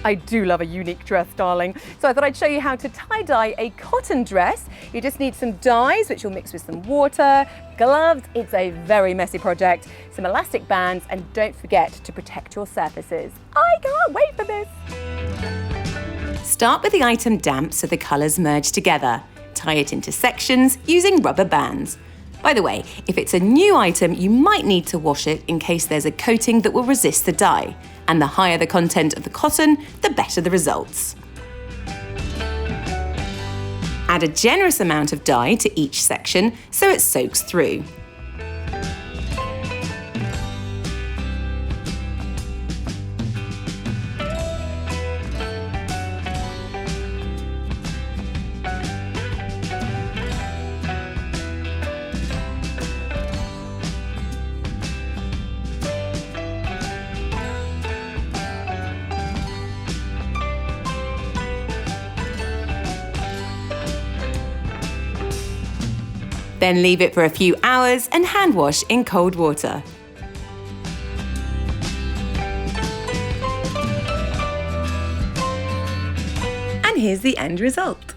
I do love a unique dress, darling. So I thought I'd show you how to tie-dye a cotton dress. You just need some dyes, which you'll mix with some water, gloves, it's a very messy project, some elastic bands, and don't forget to protect your surfaces. I can't wait for this. Start with the item damp so the colours merge together. Tie it into sections using rubber bands. By the way, if it's a new item, you might need to wash it in case there's a coating that will resist the dye. And the higher the content of the cotton, the better the results. Add a generous amount of dye to each section so it soaks through. Then leave it for a few hours and hand wash in cold water. And here's the end result.